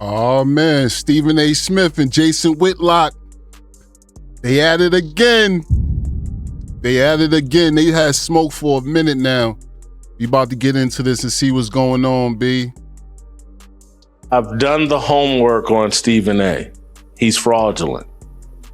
Oh man, Stephen A. Smith and Jason Whitlock. They at it again. They had smoke for a minute now. We about to get into this and see what's going on, B. I've done the homework on Stephen A. He's fraudulent.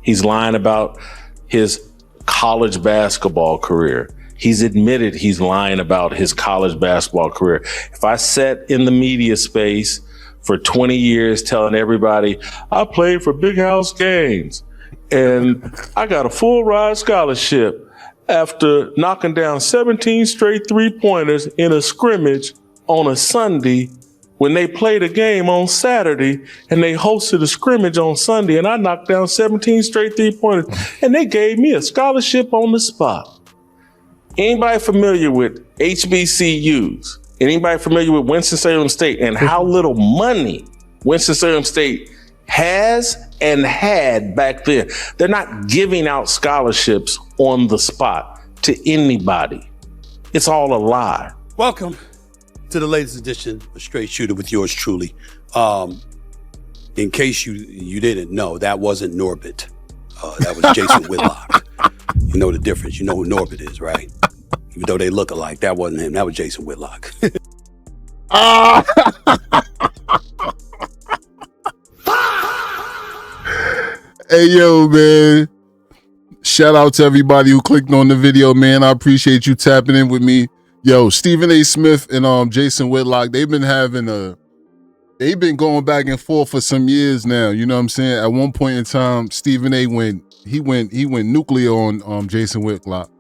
He's lying about his college basketball career. He's admitted he's lying about his college basketball career. If I sat in the media space for 20 years telling everybody, I played for Big House Games and I got a full ride scholarship after knocking down 17 straight three-pointers in a scrimmage on a Sunday when they played a game on Saturday and they hosted a scrimmage on Sunday and I knocked down 17 straight three-pointers and they gave me a scholarship on the spot. Anybody familiar with HBCUs? Anybody familiar with Winston-Salem State and how little money Winston-Salem State has and had back then? They're not giving out scholarships on the spot to anybody. It's all a lie. Welcome to the latest edition of Straight Shooter with yours truly. In case you didn't know, that wasn't Norbit. That was Jason Whitlock. You know the difference. You know who Norbit is, right? Even though they look alike, that wasn't him. That was Jason Whitlock. Hey, yo, man. Shout out to everybody who clicked on the video, man. I appreciate you tapping in with me. Yo, Stephen A. Smith and Jason Whitlock, they've been going back and forth for some years now. You know what I'm saying? At one point in time, Stephen A. went nuclear on Jason Whitlock.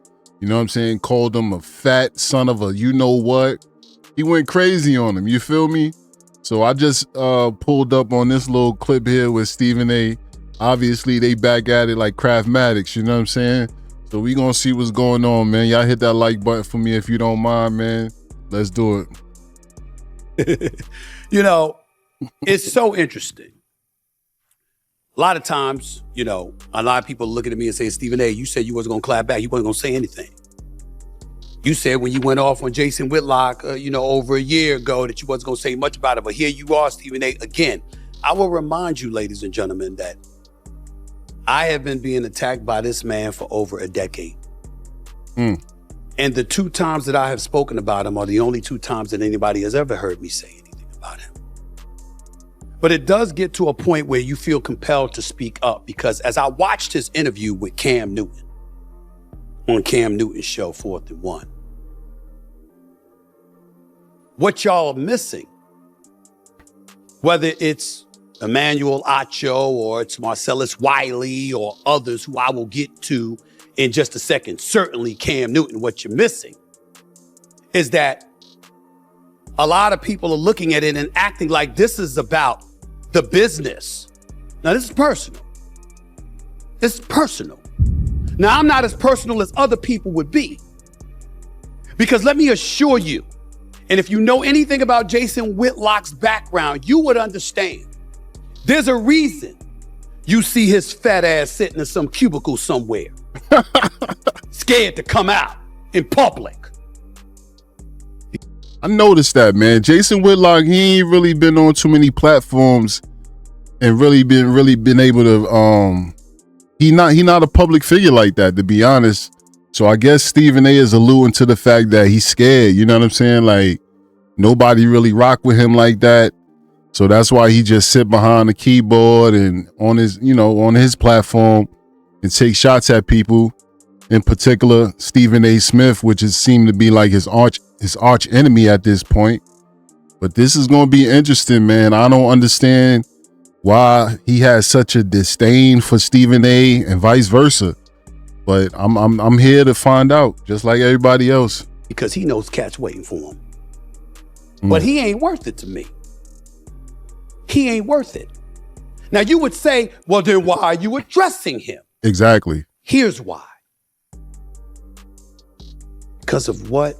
You know what I'm saying? Called him a fat son of a you know what. He went crazy on him. You feel me? So I just pulled up on this little clip here with Stephen A. Obviously, they back at it like Craftmatics. You know what I'm saying? So we gonna see what's going on, man. Y'all hit that like button for me if you don't mind, man. Let's do it. You know, it's so interesting. A lot of times, you know, a lot of people looking at me and say, Stephen A., you said you wasn't gonna clap back. You wasn't gonna say anything. You said when you went off on Jason Whitlock, over a year ago that you wasn't gonna say much about it. But here you are, Stephen A. Again, I will remind you, ladies and gentlemen, that I have been being attacked by this man for over a decade. And the two times that I have spoken about him are the only two times that anybody has ever heard me say anything about him. But it does get to a point where you feel compelled to speak up, because as I watched his interview with Cam Newton on Cam Newton's show, 4th and 1, what y'all are missing, whether it's Emmanuel Acho or it's Marcellus Wiley or others who I will get to in just a second, certainly Cam Newton, what you're missing is that a lot of people are looking at it and acting like this is about the business. Now, this is personal. This is personal. Now, I'm not as personal as other people would be, because let me assure you, and if you know anything about Jason Whitlock's background, you would understand. There's a reason you see his fat ass sitting in some cubicle somewhere, scared to come out in public. I noticed that, man. Jason Whitlock, he ain't really been on too many platforms and really been able to. He not a public figure like that, to be honest. So I guess Stephen A. is alluding to the fact that he's scared. You know what I'm saying? Like nobody really rock with him like that. So that's why he just sit behind the keyboard and on his platform and take shots at people, in particular Stephen A. Smith, which is seemed to be like his arch enemy at this point. But this is going to be interesting, man. I don't understand why he has such a disdain for Stephen A. and vice versa. But I'm here to find out, just like everybody else. Because he knows cats waiting for him. But he ain't worth it to me. He ain't worth it. Now you would say, well, then why are you addressing him? Exactly. Here's why. Because of what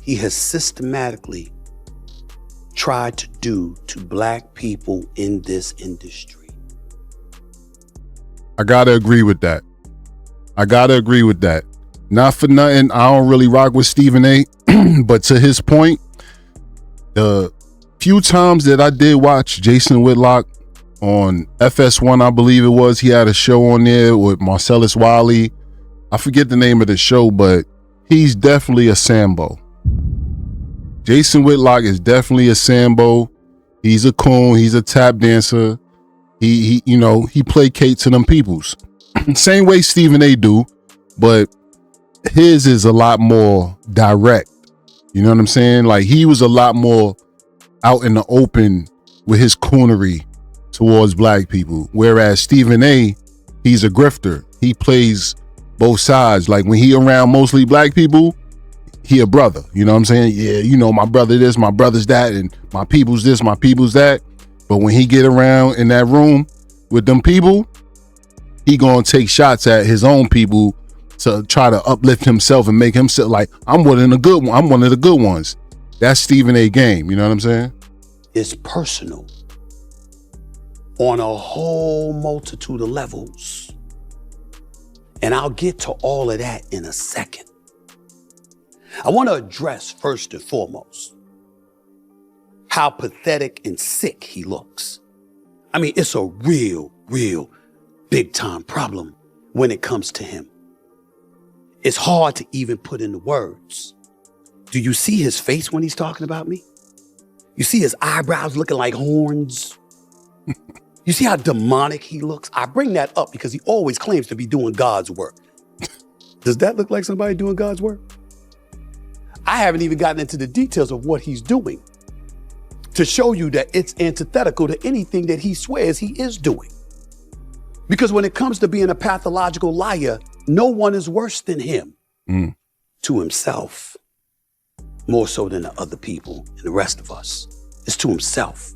he has systematically tried to do to black people in this industry. I gotta agree with that. Not for nothing, I don't really rock with Stephen A. But to his point, the few times that I did watch Jason Whitlock on FS1, I believe it was. He had a show on there with Marcellus Wiley. I forget the name of the show, but he's definitely a Sambo. Jason Whitlock is definitely a Sambo. He's a coon. He's a tap dancer. He placates to them peoples. Same way Stephen A do, but his is a lot more direct. You know what I'm saying? Like, he was a lot more out in the open with his coonery towards black people. Whereas Stephen A, he's a grifter. He plays both sides. Like, when he around mostly black people, he a brother. You know what I'm saying? Yeah, you know, my brother this, my brother's that, and my people's this, my people's that. But when he get around in that room with them people, he gonna take shots at his own people to try to uplift himself and make himself like, I'm one of the good ones. I'm one of the good ones. That's Stephen A game. You know what I'm saying? It's personal on a whole multitude of levels. And I'll get to all of that in a second. I want to address first and foremost how pathetic and sick he looks. I mean, it's a real big time problem when it comes to him. It's hard to even put into words. Do you see his face when he's talking about me? You see his eyebrows looking like horns? You see how demonic he looks? I bring that up because he always claims to be doing God's work. Does that look like somebody doing God's work? I haven't even gotten into the details of what he's doing to show you that it's antithetical to anything that he swears he is doing. Because when it comes to being a pathological liar, no one is worse than him to himself, more so than the other people and the rest of us. It's to himself.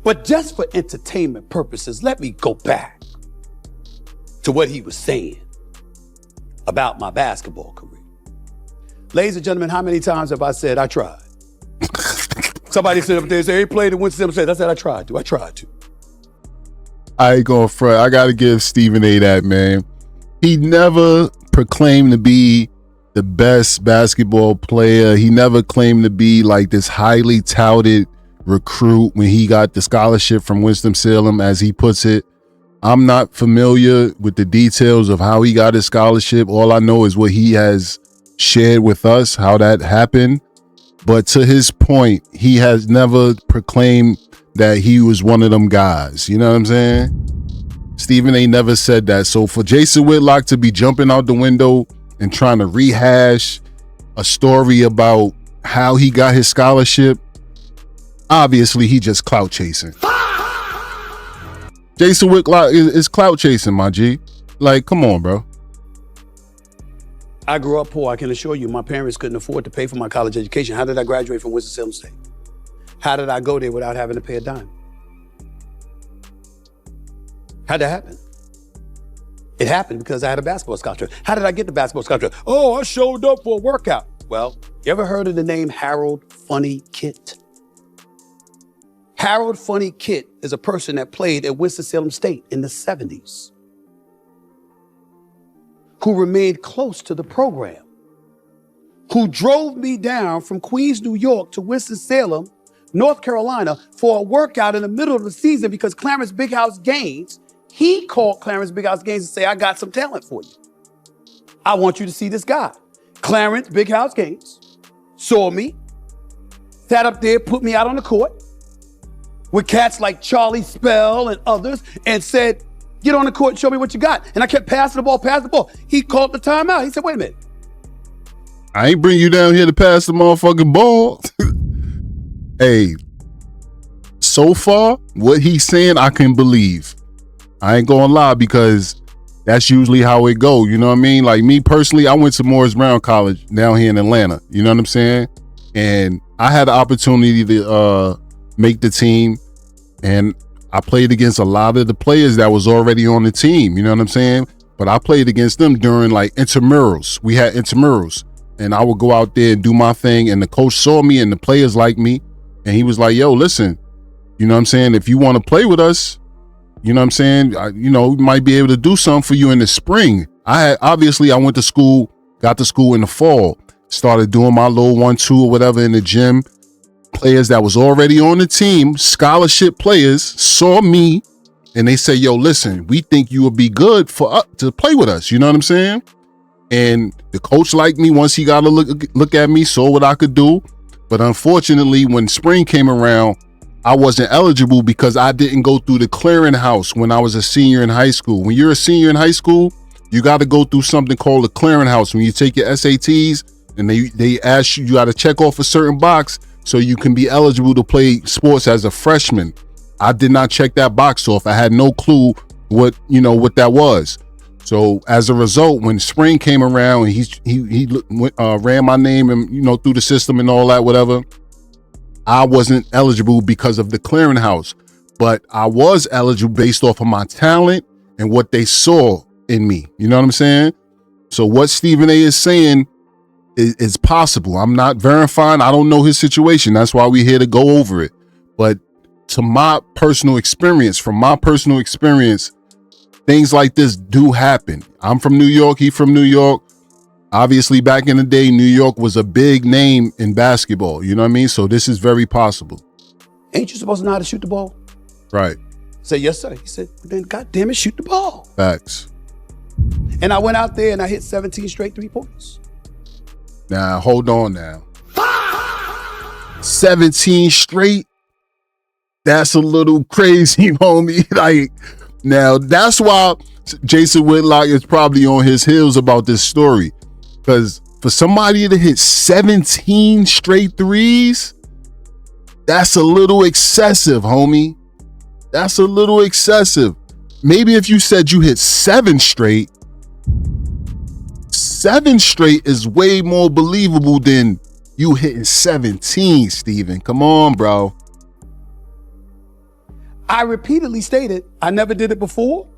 But just for entertainment purposes, let me go back to what he was saying about my basketball career. Ladies and gentlemen, how many times have I said I tried? Somebody stood up there and said, he played in Winston-Salem. I said, I tried to. I ain't going front. I got to give Stephen A that, man. He never proclaimed to be the best basketball player. He never claimed to be like this highly touted recruit when he got the scholarship from Winston-Salem, as he puts it. I'm not familiar with the details of how he got his scholarship. All I know is what he has shared with us, how that happened. But to his point, he has never proclaimed that he was one of them guys. You know what I'm saying? Stephen A never said that. So for Jason Whitlock to be jumping out the window and trying to rehash a story about how he got his scholarship, obviously he just clout chasing. Jason Whitlock is clout chasing, my G. Like, come on, bro. I grew up poor. I can assure you my parents couldn't afford to pay for my college education. How did I graduate from Winston-Salem State? How did I go there without having to pay a dime? How'd that happen? It happened because I had a basketball scholarship. How did I get the basketball scholarship? Oh, I showed up for a workout. Well, you ever heard of the name Harold Funny Kit? Harold Funny Kit is a person that played at Winston-Salem State in the 70s, who remained close to the program, who drove me down from Queens, New York to Winston-Salem, North Carolina for a workout in the middle of the season because Clarence Big House Gaines, he called Clarence Big House Gaines and say, I got some talent for you. I want you to see this guy. Clarence Big House Gaines saw me, sat up there, put me out on the court with cats like Charlie Spell and others and said, get on the court and show me what you got. And I kept passing the ball. He called the timeout. He said, wait a minute. I ain't bring you down here to pass the motherfucking ball. Hey, so far, what he's saying, I can believe. I ain't gonna lie, because that's usually how it go. You know what I mean? Like me personally, I went to Morris Brown College down here in Atlanta. You know what I'm saying? And I had the opportunity to make the team, and I played against a lot of the players that was already on the team. You know what I'm saying? But I played against them during like intramurals. We had intramurals, and I would go out there and do my thing. And the coach saw me, and the players liked me, and he was like, "Yo, listen, you know what I'm saying? If you want to play with us, you know what I'm saying? We might be able to do something for you in the spring." I went to school, got to school in the fall, started doing my little 1-2 or whatever in the gym. players that was already on the team, scholarship players, saw me and they say, yo, listen, we think you would be good for us to play with us. You know what I'm saying? And the coach liked me once he got a look at me, saw what I could do. But unfortunately, when spring came around, I wasn't eligible because I didn't go through the clearinghouse when I was a senior in high school. When you're a senior in high school, you got to go through something called a clearinghouse. When you take your SATs and they ask you, you got to check off a certain box so you can be eligible to play sports as a freshman. I did not check that box off. I had no clue what that was. So as a result, when spring came around and he ran my name and through the system and all that, whatever, I wasn't eligible because of the clearinghouse, but I was eligible based off of my talent and what they saw in me. You know what I'm saying? So what Stephen A is saying is possible. I'm not verifying. I don't know his situation. That's why we're here to go over it. But from my personal experience, things like this do happen. I'm from New York. He from New York. Obviously, back in the day, New York was a big name in basketball. You know what I mean? So this is very possible. Ain't you supposed to know how to shoot the ball? Right. I said, yes, sir. He said, then God damn it, shoot the ball. Facts. And I went out there and I hit 17 straight 3-pointers. Now, hold on now. 17 straight? That's a little crazy, homie. Like, now, that's why Jason Whitlock is probably on his heels about this story. Because for somebody to hit 17 straight threes, that's a little excessive, homie. That's a little excessive. Maybe if you said you hit 7 straight is way more believable than you hitting 17, Steven. Come on, bro. I repeatedly stated I never did it before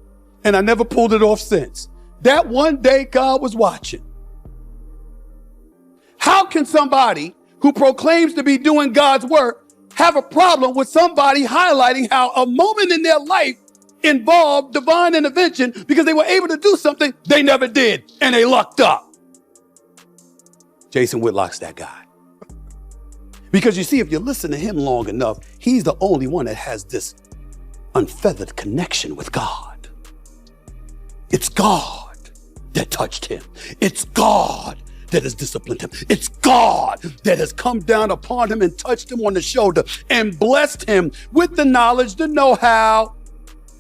and I never pulled it off since. That one day God was watching. How can somebody who proclaims to be doing God's work have a problem with somebody highlighting how a moment in their life involved divine intervention because they were able to do something they never did and they lucked up? Jason Whitlock's that guy. Because you see, if you listen to him long enough, he's the only one that has this unfeathered connection with God. It's God that touched him. It's God that has disciplined him. It's God that has come down upon him and touched him on the shoulder and blessed him with the knowledge, the know-how,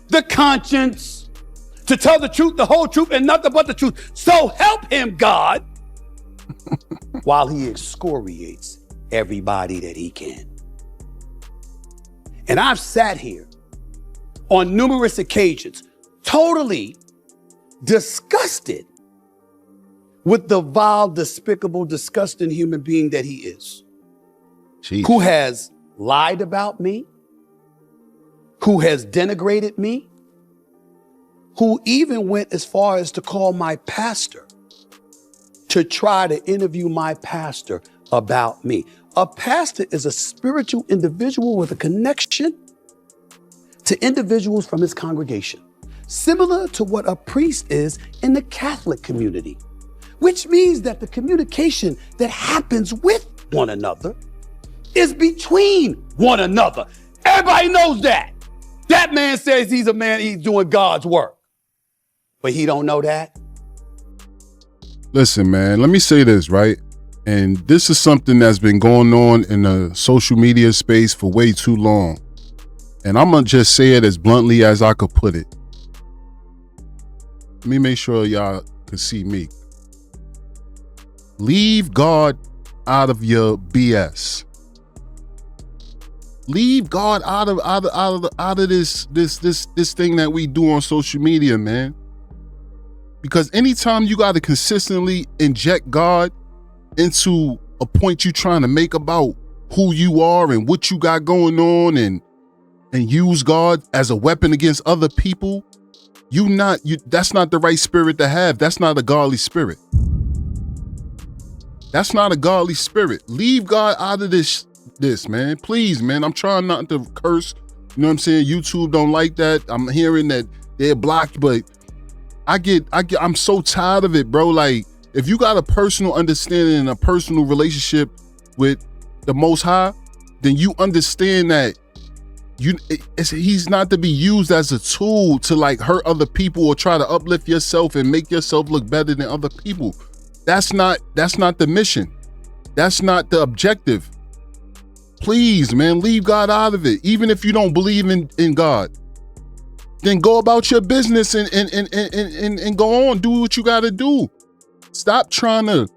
the conscience, to tell the truth, the whole truth, and nothing but the truth. So help him, God, while he excoriates everybody that he can. And I've sat here on numerous occasions, totally disgusted with the vile, despicable, disgusting human being that he is. Jeez. Who who has lied about me, who has denigrated me, who even went as far as to call my pastor to try to interview my pastor about me. A pastor is a spiritual individual with a connection to individuals from his congregation, similar to what a priest is in the Catholic community, which means that the communication that happens with one another is between one another. Everybody knows that. That man says he's a man, he's doing God's work. But he don't know that. Listen, man, let me say this, right? And this is something that's been going on in the social media space for way too long. And I'm going to just say it as bluntly as I could put it. Let me make sure y'all can see me. Leave God out of your BS. Leave God out of this thing that we do on social media, man. Because anytime you got to consistently inject God into a point you're trying to make about who you are and what you got going on and use God as a weapon against other people, that's not the right spirit to have. That's not a godly spirit. That's not a godly spirit. Leave God out of this, man. Please, man. I'm trying not to curse. You know what I'm saying? YouTube don't like that. I'm hearing that they're blocked, but I'm so tired of it, bro. Like, if you got a personal understanding and a personal relationship with the Most High, then you understand that he's not to be used as a tool to like hurt other people or try to uplift yourself and make yourself look better than other people. That's not the mission. That's not the objective. Please, man, leave God out of it. Even if you don't believe in God, then go about your business and go on, do what you gotta do. Stop trying to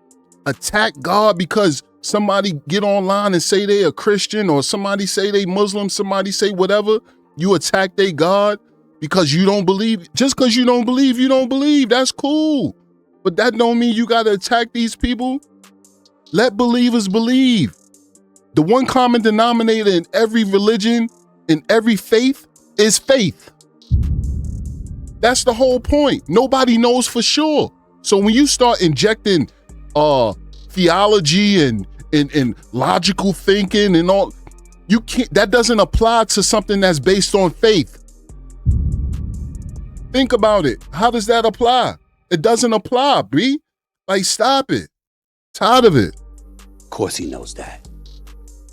attack God because somebody get online and say they a Christian, or somebody say they Muslim, somebody say whatever. You attack they God because you don't believe. Just because you don't believe. That's cool. But that don't mean you gotta attack these people. Let believers believe. The one common denominator in every religion, in every faith, is faith. That's the whole point. Nobody knows for sure. So when you start injecting theology and logical thinking and all, you can't. That doesn't apply to something that's based on faith. Think about it. How does that apply? It doesn't apply, B. Like, stop it. Tired of it. Of course he knows that.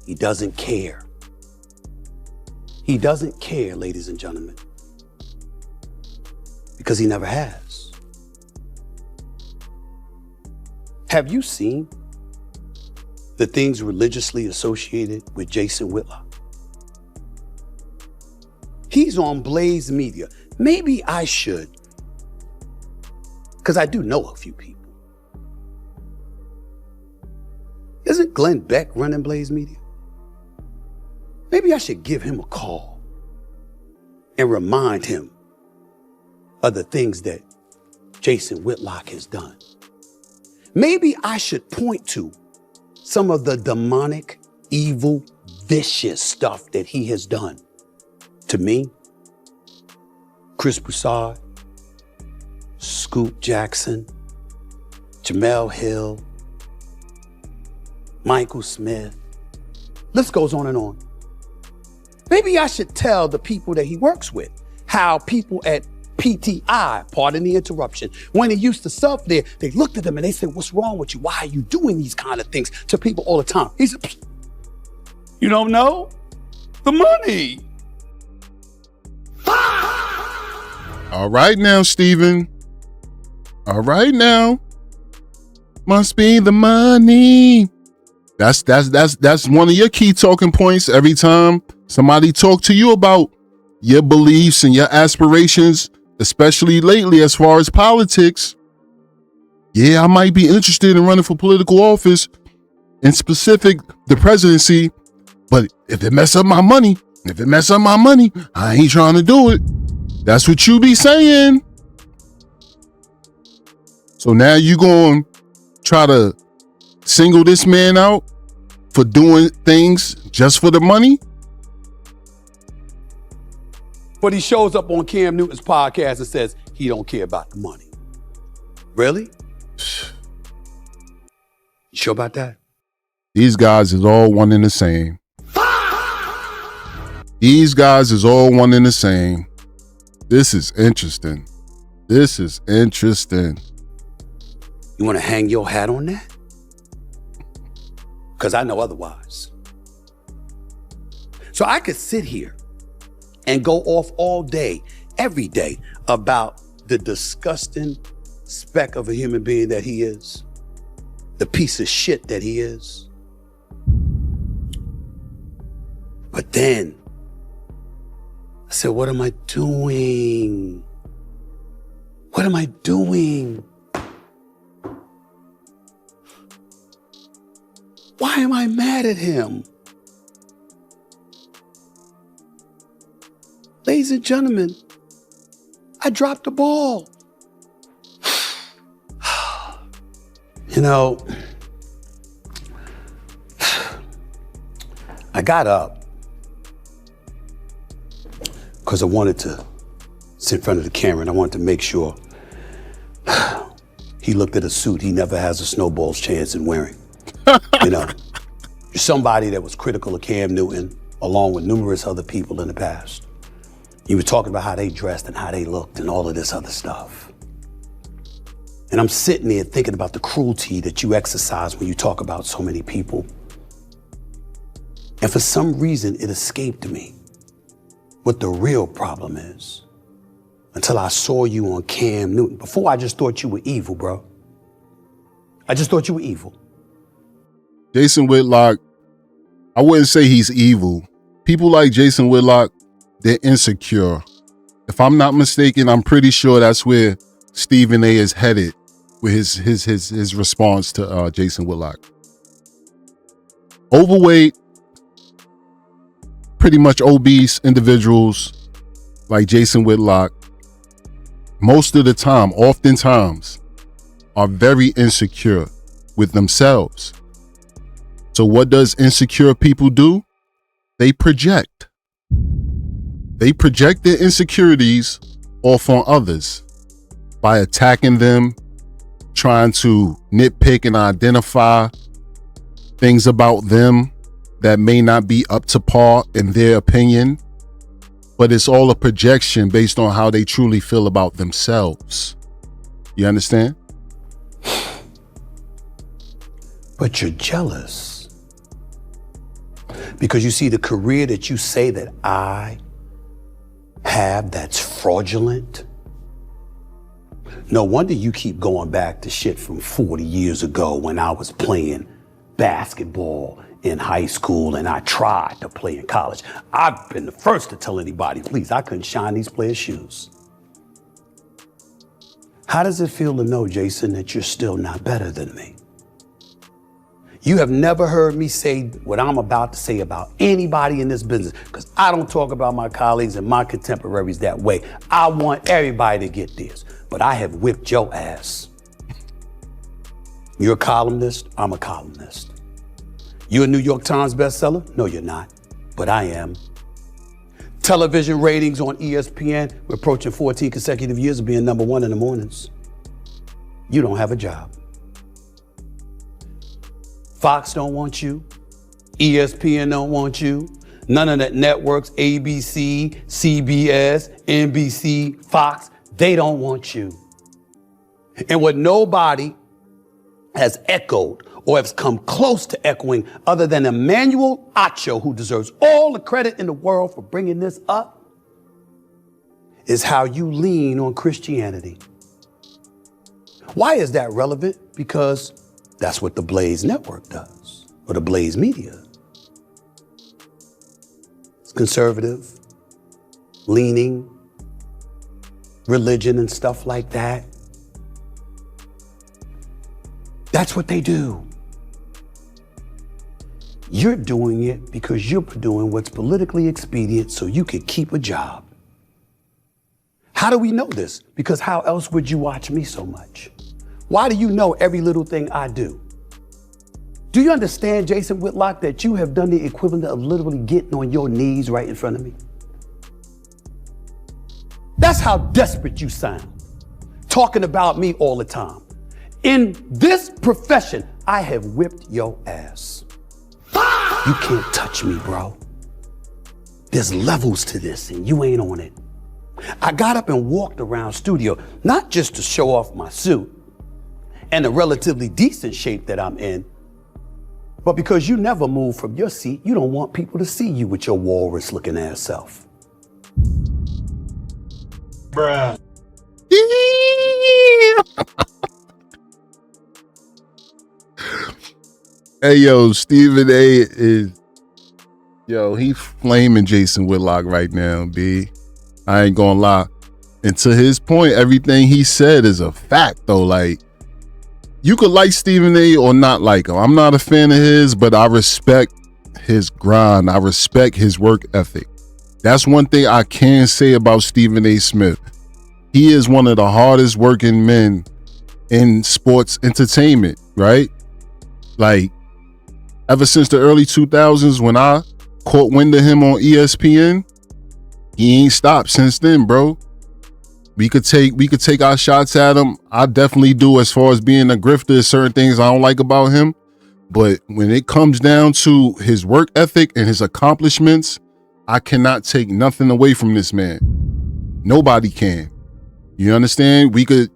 He doesn't care. He doesn't care, ladies and gentlemen, because he never has. Have you seen the things religiously associated with Jason Whitlock? He's on Blaze Media. Maybe I should, because I do know a few people. Isn't Glenn Beck running Blaze Media? Maybe I should give him a call and remind him of the things that Jason Whitlock has done. Maybe I should point to some of the demonic, evil, vicious stuff that he has done to me, Chris Broussard, Scoop Jackson, Jamel Hill, Michael Smith. List goes on and on. Maybe I should tell the people that he works with how people at PTI, pardon the interruption, when he used to sub there, they looked at him and they said, "What's wrong with you? Why are you doing these kind of things to people all the time?" He said, "You don't know? The money." All right now, Steven. All right now. Must be the money. That's one of your key talking points every time somebody talk to you about your beliefs and your aspirations, especially lately as far as politics. Yeah, I might be interested in running for political office, in specific the presidency, but if it mess up my money, I ain't trying to do it. That's what you be saying. So now you going to try to single this man out for doing things just for the money? But he shows up on Cam Newton's podcast and says he don't care about the money. Really? You sure about that? These guys is all one and the same. These guys is all one and the same. This is interesting. This is interesting. You want to hang your hat on that? Because I know otherwise. So I could sit here and go off all day, every day, about the disgusting speck of a human being that he is, the piece of shit that he is. But then I said, what am I doing? What am I doing? Why am I mad at him? Ladies and gentlemen, I dropped the ball. You know, I got up because I wanted to sit in front of the camera and I wanted to make sure he looked at a suit he never has a snowball's chance in wearing. You know, you're somebody that was critical of Cam Newton, along with numerous other people in the past. You were talking about how they dressed and how they looked and all of this other stuff. And I'm sitting there thinking about the cruelty that you exercise when you talk about so many people. And for some reason, it escaped me what the real problem is until I saw you on Cam Newton. Before, I just thought you were evil, bro. I just thought you were evil. Jason Whitlock, I wouldn't say he's evil. People like Jason Whitlock, they're insecure. If I'm not mistaken, I'm pretty sure that's where Stephen A is headed with his response to Jason Whitlock. Overweight, pretty much obese individuals like Jason Whitlock, most of the time, oftentimes, are very insecure with themselves. So what does insecure people do? They project. They project their insecurities off on others by attacking them, trying to nitpick and identify things about them that may not be up to par in their opinion, but it's all a projection based on how they truly feel about themselves. You understand? But you're jealous. Because you see, the career that you say that I have that's fraudulent, no wonder you keep going back to shit from 40 years ago when I was playing basketball in high school and I tried to play in college. I've been the first to tell anybody, please, I couldn't shine these players' shoes. How does it feel to know, Jason, that you're still not better than me? You have never heard me say what I'm about to say about anybody in this business, because I don't talk about my colleagues and my contemporaries that way. I want everybody to get this, but I have whipped your ass. You're a columnist, I'm a columnist. You a New York Times bestseller? No, you're not, but I am. Television ratings on ESPN, we're approaching 14 consecutive years of being number one in the mornings. You don't have a job. Fox don't want you. ESPN don't want you. None of that networks, ABC, CBS, NBC, Fox, they don't want you. And what nobody has echoed or has come close to echoing other than Emmanuel Acho, who deserves all the credit in the world for bringing this up, is how you lean on Christianity. Why is that relevant? Because that's what the Blaze Network does, or the Blaze Media. It's conservative, leaning, religion and stuff like that. That's what they do. You're doing it because you're doing what's politically expedient so you can keep a job. How do we know this? Because how else would you watch me so much? Why do you know every little thing I do? Do you understand, Jason Whitlock, that you have done the equivalent of literally getting on your knees right in front of me? That's how desperate you sound, talking about me all the time. In this profession, I have whipped your ass. You can't touch me, bro. There's levels to this and you ain't on it. I got up and walked around studio, not just to show off my suit and the relatively decent shape that I'm in, but because you never move from your seat, you don't want people to see you with your walrus looking ass self. Bruh. Hey, yo, Stephen A is, he flaming Jason Whitlock right now, B. I ain't gonna lie. And to his point, everything he said is a fact, though. Like, you could like Stephen A or not like him. I'm not a fan of his, but I respect his grind. I respect his work ethic. That's one thing I can say about Stephen A. Smith. He is one of the hardest working men in sports entertainment, right? Like, ever since the early 2000s when I caught wind of him on ESPN, he ain't stopped since then, bro. We could take our shots at him. I definitely do, as far as being a grifter. There's certain things I don't like about him. But when it comes down to his work ethic and his accomplishments, I cannot take nothing away from this man. Nobody can. You understand? We could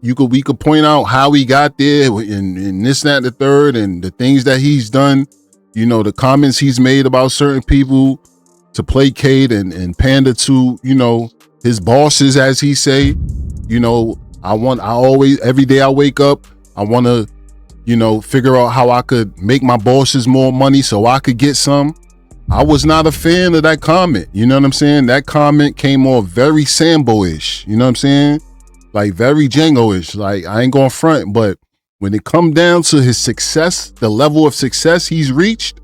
point out how he got there and this, that, and the third, and the things that he's done, you know, the comments he's made about certain people to placate and pander to, you know, his bosses, as he say. You know, every day I wake up, I want to, you know, figure out how I could make my bosses more money so I could get some. I was not a fan of that comment. You know what I'm saying? That comment came off very Sambo-ish. You know what I'm saying? Like very Django-ish. Like, I ain't gonna front, but when it come down to his success, the level of success he's reached,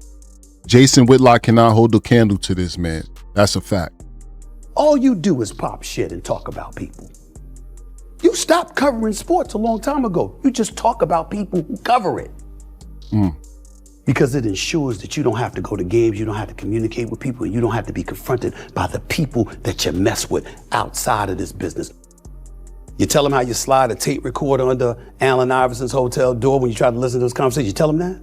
Jason Whitlock cannot hold a candle to this man. That's a fact. All you do is pop shit and talk about people. You stopped covering sports a long time ago. You just talk about people who cover it. Because it ensures that you don't have to go to games, you don't have to communicate with people, and you don't have to be confronted by the people that you mess with outside of this business. You tell them how you slide a tape recorder under Allen Iverson's hotel door when you try to listen to this conversation. You tell them that?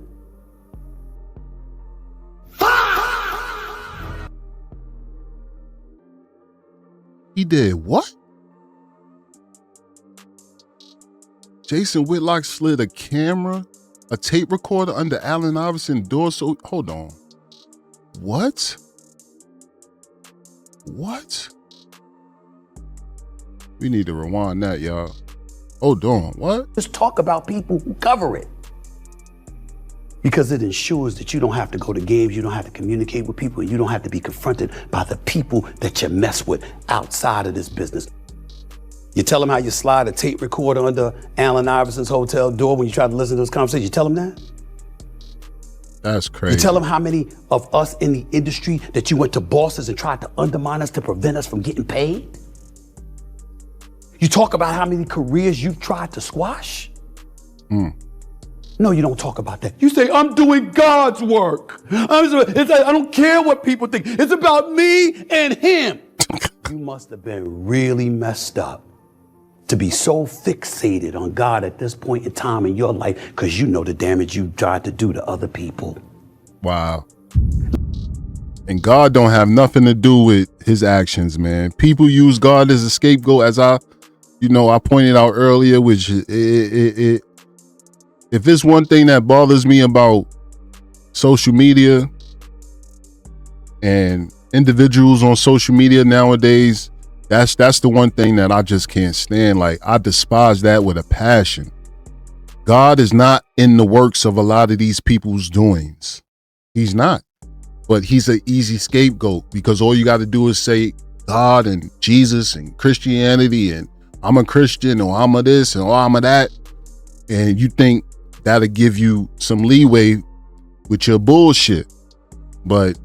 He did what? Jason Whitlock slid a tape recorder under Allen Iverson's door. So hold on. What? We need to rewind that, y'all. Hold on. What? Just talk about people who cover it. Because it ensures that you don't have to go to games, you don't have to communicate with people, and you don't have to be confronted by the people that you mess with outside of this business. You tell them how you slide a tape recorder under Allen Iverson's hotel door when you try to listen to this conversation. You tell them that? That's crazy. You tell them how many of us in the industry that you went to bosses and tried to undermine us to prevent us from getting paid? You talk about how many careers you've tried to squash? No, you don't talk about that. You say, I'm doing God's work. I don't care what people think. It's about me and him. You must have been really messed up to be so fixated on God at this point in time in your life because you know the damage you tried to do to other people. Wow. And God don't have nothing to do with his actions, man. People use God as a scapegoat, as I pointed out earlier, which if it's one thing that bothers me about social media and individuals on social media nowadays, that's the one thing that I just can't stand. Like, I despise that with a passion. God is not in the works of a lot of these people's doings. He's not. But he's an easy scapegoat because all you got to do is say God and Jesus and Christianity and I'm a Christian or I'm a this or I'm a that. And you think that'll give you some leeway with your bullshit. But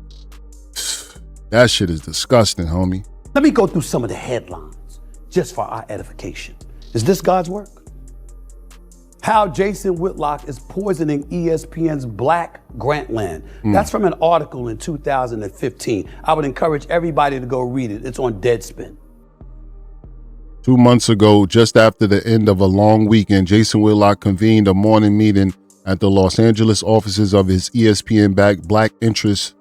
that shit is disgusting, homie. Let me go through some of the headlines just for our edification. Is this God's work? How Jason Whitlock is poisoning ESPN's Black Grantland. That's from an article in 2015. I would encourage everybody to go read it. It's on Deadspin. 2 months ago, just after the end of a long weekend, Jason Whitlock convened a morning meeting at the Los Angeles offices of his ESPN-backed Black interest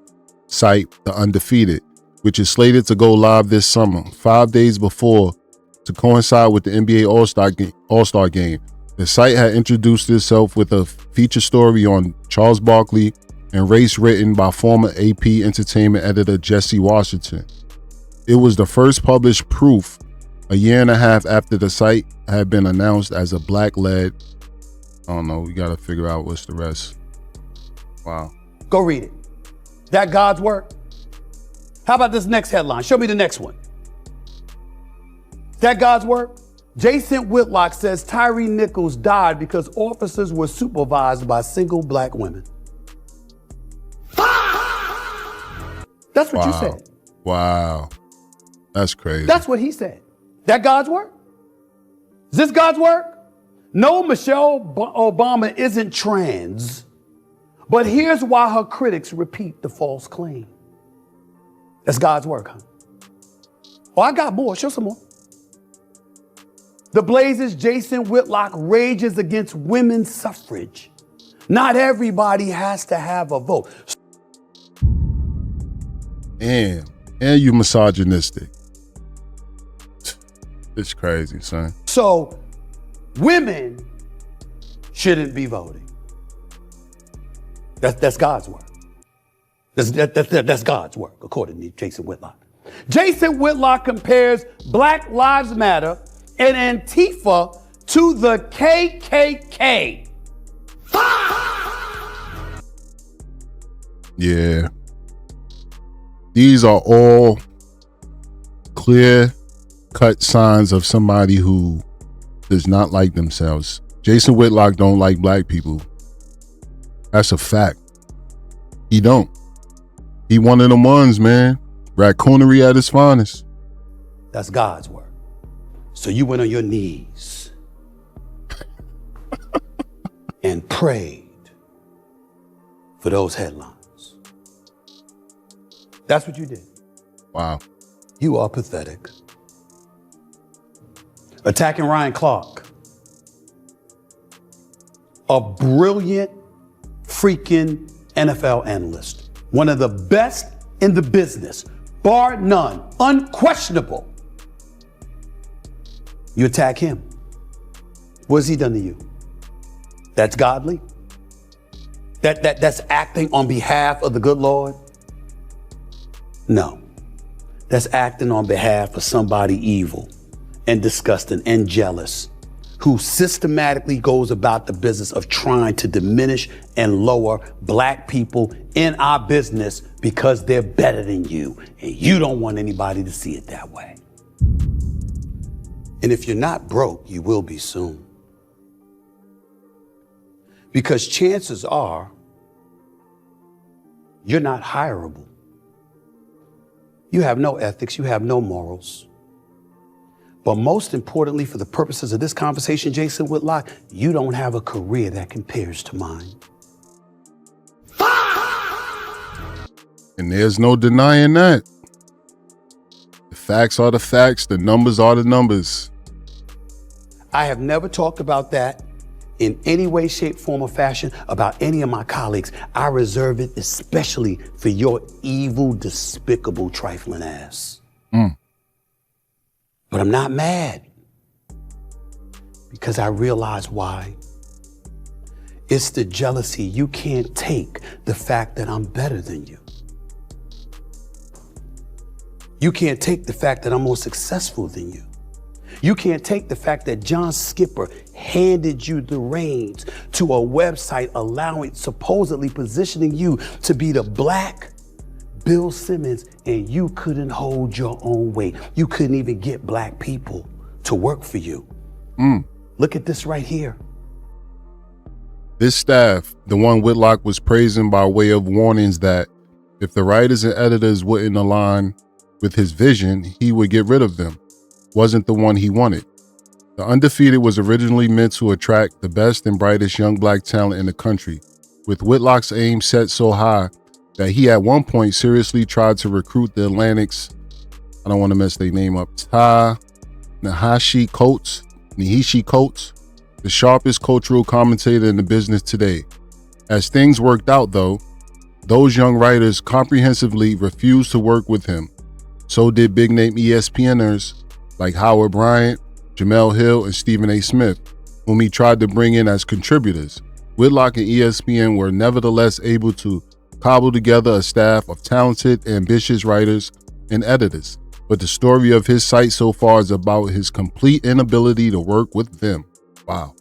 site, The Undefeated, which is slated to go live this summer, 5 days before, to coincide with the NBA All-Star game. The site had introduced itself with a feature story on Charles Barkley and race written by former AP Entertainment editor Jesse Washington. It was the first published proof a year and a half after the site had been announced as a Black-led. I don't know, we gotta figure out what's the rest. Wow. Go read it. That God's work? How about this next headline? Show me the next one. That God's work? Jason Whitlock says Tyree Nichols died because officers were supervised by single Black women. That's what you said. Wow. That's crazy. That's what he said. That God's work? Is this God's work? No, Michelle Obama isn't trans, but here's why her critics repeat the false claim. That's God's work, huh? Oh, I got more. Show some more. The Blaze's Jason Whitlock rages against women's suffrage. Not everybody has to have a vote. And you misogynistic. It's crazy, son. So women shouldn't be voting. That's God's work. That's God's work, according to Jason Whitlock. Jason Whitlock compares Black Lives Matter and Antifa to the KKK. Yeah. These are all clear-cut signs of somebody who does not like themselves. Jason Whitlock don't like black people. That's a fact. He don't. He one of them ones, man. Raccoonery at its finest. That's God's work. So you went on your knees and prayed for those headlines. That's what you did. Wow. You are pathetic. Attacking Ryan Clark, a brilliant freaking NFL analyst, one of the best in the business, bar none, unquestionable. You attack him. What has he done to you? That's godly? That's acting on behalf of the good Lord? No. That's acting on behalf of somebody evil and disgusting and jealous who systematically goes about the business of trying to diminish and lower black people in our business because they're better than you, and you don't want anybody to see it that way. And if you're not broke, you will be soon. Because chances are you're not hireable. You have no ethics, you have no morals. But most importantly, for the purposes of this conversation, Jason Whitlock, you don't have a career that compares to mine. And there's no denying that. The facts are the facts, the numbers are the numbers. I have never talked about that in any way, shape, form, or fashion about any of my colleagues. I reserve it especially for your evil, despicable, trifling ass. But I'm not mad because I realize why. It's the jealousy. You can't take the fact that I'm better than you. You can't take the fact that I'm more successful than you. You can't take the fact that John Skipper handed you the reins to a website supposedly positioning you to be the black Bill Simmons, and you couldn't hold your own weight. You couldn't even get black people to work for you. Look at this right here. This staff, the one Whitlock was praising by way of warnings that if the writers and editors wouldn't align with his vision, he would get rid of them, wasn't the one he wanted. The Undefeated was originally meant to attract the best and brightest young black talent in the country, with Whitlock's aim set so high that he at one point seriously tried to recruit the Atlantic's, I don't want to mess their name up, Ta-Nehisi Coates, the sharpest cultural commentator in the business today. As things worked out though, those young writers comprehensively refused to work with him. So did big name ESPNers like Howard Bryant, Jamel Hill, and Stephen A. Smith, whom he tried to bring in as contributors. Whitlock and ESPN were nevertheless able to cobble together a staff of talented, ambitious writers and editors. But the story of his site so far is about his complete inability to work with them. Wow.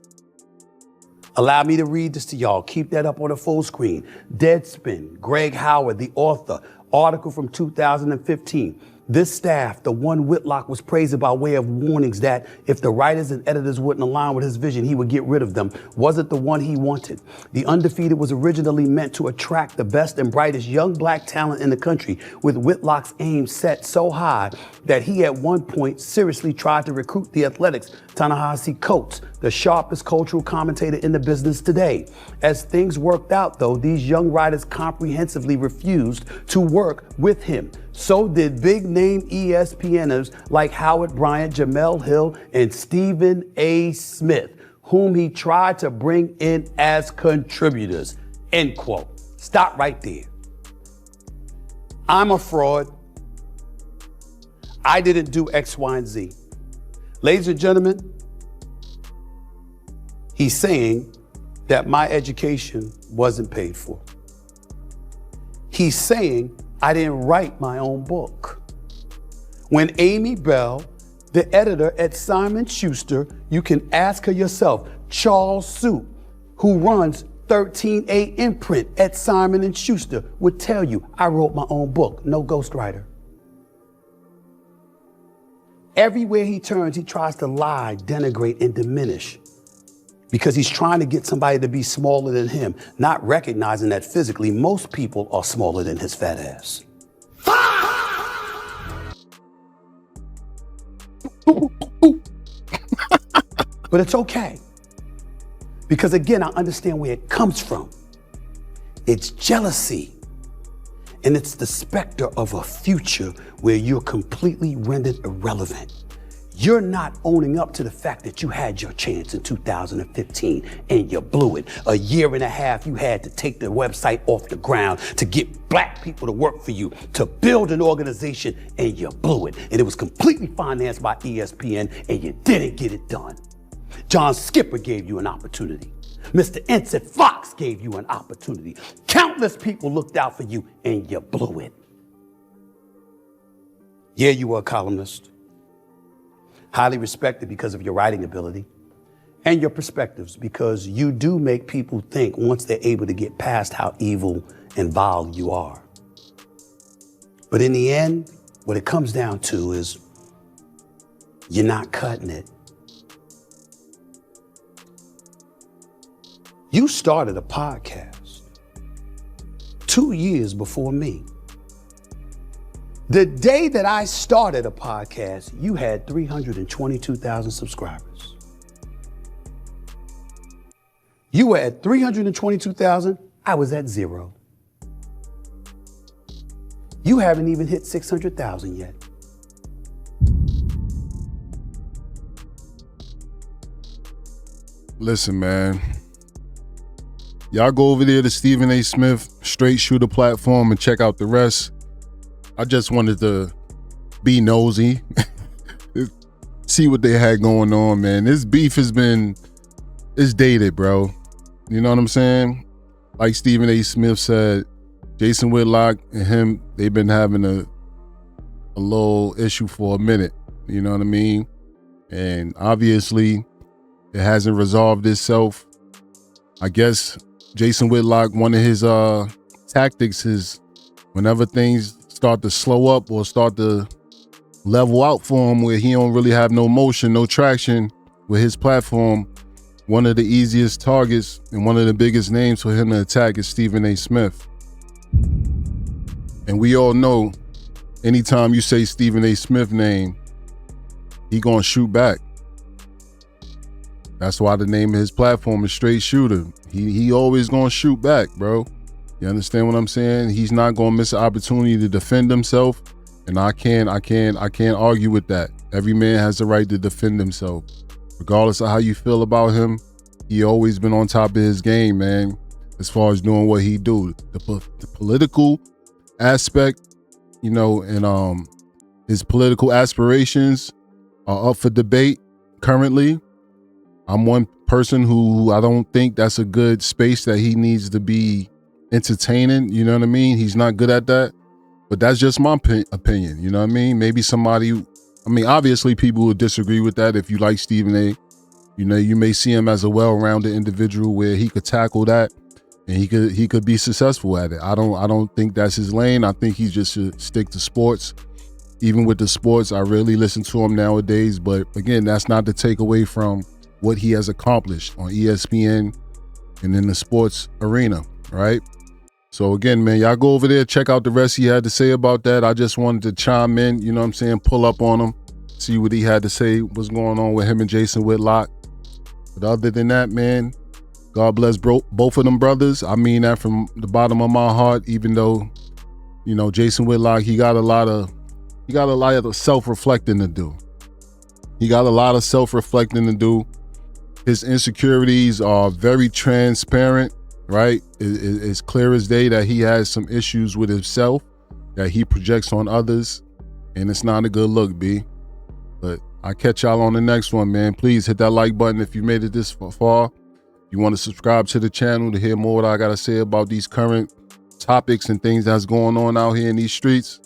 Allow me to read this to y'all. Keep that up on the full screen. Deadspin, Greg Howard, the author, article from 2015. This staff, the one Whitlock was praising by way of warnings that if the writers and editors wouldn't align with his vision, he would get rid of them, wasn't the one he wanted. The Undefeated was originally meant to attract the best and brightest young black talent in the country, with Whitlock's aim set so high that he at one point seriously tried to recruit the Athletics' Ta-Nehisi Coates, the sharpest cultural commentator in the business today. As things worked out though, these young writers comprehensively refused to work with him. So did big name ESPNers like Howard Bryant, Jamel Hill, and Stephen A. Smith, whom he tried to bring in as contributors. End quote. Stop right there. I'm a fraud. I didn't do X, Y, and Z. Ladies and gentlemen, he's saying that my education wasn't paid for. He's saying, I didn't write my own book. When Amy Bell, the editor at Simon Schuster, you can ask her yourself, Charles Suit, who runs 13A imprint at Simon & Schuster, would tell you, I wrote my own book, no ghostwriter. Everywhere he turns, he tries to lie, denigrate, and diminish because he's trying to get somebody to be smaller than him, not recognizing that physically most people are smaller than his fat ass. But it's okay. Because again, I understand where it comes from. It's jealousy. And it's the specter of a future where you're completely rendered irrelevant. You're not owning up to the fact that you had your chance in 2015 and you blew it. A year and a half you had to take the website off the ground to get black people to work for you, to build an organization, and you blew it. And it was completely financed by ESPN and you didn't get it done. John Skipper gave you an opportunity. Mr. Ensign Fox gave you an opportunity. Countless people looked out for you and you blew it. Yeah, you were a columnist. Highly respected because of your writing ability and your perspectives, because you do make people think once they're able to get past how evil and vile you are. But in the end, what it comes down to is you're not cutting it. You started a podcast 2 years before me. The day that I started a podcast, you had 322,000 subscribers. You were at 322,000, I was at 0. You haven't even hit 600,000 yet. Listen, man. Y'all go over there to Stephen A. Smith Straight Shooter platform and check out the rest. I just wanted to be nosy, see what they had going on, man. This beef it's dated, bro. You know what I'm saying? Like Stephen A. Smith said, Jason Whitlock and him, they've been having a little issue for a minute. You know what I mean? And obviously, it hasn't resolved itself. I guess Jason Whitlock, one of his tactics is whenever things start to slow up or start to level out for him where he don't really have no motion, no traction with his platform, one of the easiest targets and one of the biggest names for him to attack is Stephen A. Smith. And we all know anytime you say Stephen A. Smith name, he gonna shoot back. That's why the name of his platform is Straight Shooter. He always gonna shoot back, bro. You understand what I'm saying? He's not gonna miss an opportunity to defend himself, and I can't argue with that. Every man has the right to defend himself, regardless of how you feel about him. He always been on top of his game, man. As far as doing what he do, the political aspect, you know, and his political aspirations are up for debate currently. I'm one person who I don't think that's a good space that he needs to be entertaining. You know what I mean? He's not good at that. But that's just my opinion. You know what I mean? Maybe obviously people would disagree with that. If you like Stephen A., you know, you may see him as a well-rounded individual where he could tackle that and he could be successful at it. I don't think that's his lane. I think he just should stick to sports. Even with the sports, I rarely listen to him nowadays. But again, that's not to take away from what he has accomplished on ESPN and in the sports arena, right? So again, man, y'all go over there, check out the rest he had to say about that. I just wanted to chime in, you know what I'm saying, pull up on him, see what he had to say, what's going on with him and Jason Whitlock. But other than that, man, God bless both of them brothers. I mean that from the bottom of my heart, even though, you know, Jason Whitlock, he got a lot of self-reflecting to do. His insecurities are very transparent, right? It's clear as day that he has some issues with himself that he projects on others, and it's not a good look, B. But I'll catch y'all on the next one, man. Please hit that like button if you made it this far. You want to subscribe to the channel to hear more what I got to say about these current topics and things that's going on out here in these streets,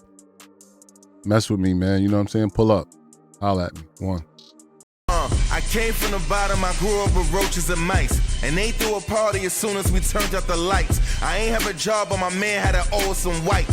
mess with me, man. You know what I'm saying? Pull up. Holla at me. One. I came from the bottom, I grew up with roaches and mice. And they threw a party as soon as we turned out the lights. I ain't have a job, but my man had an awesome wife.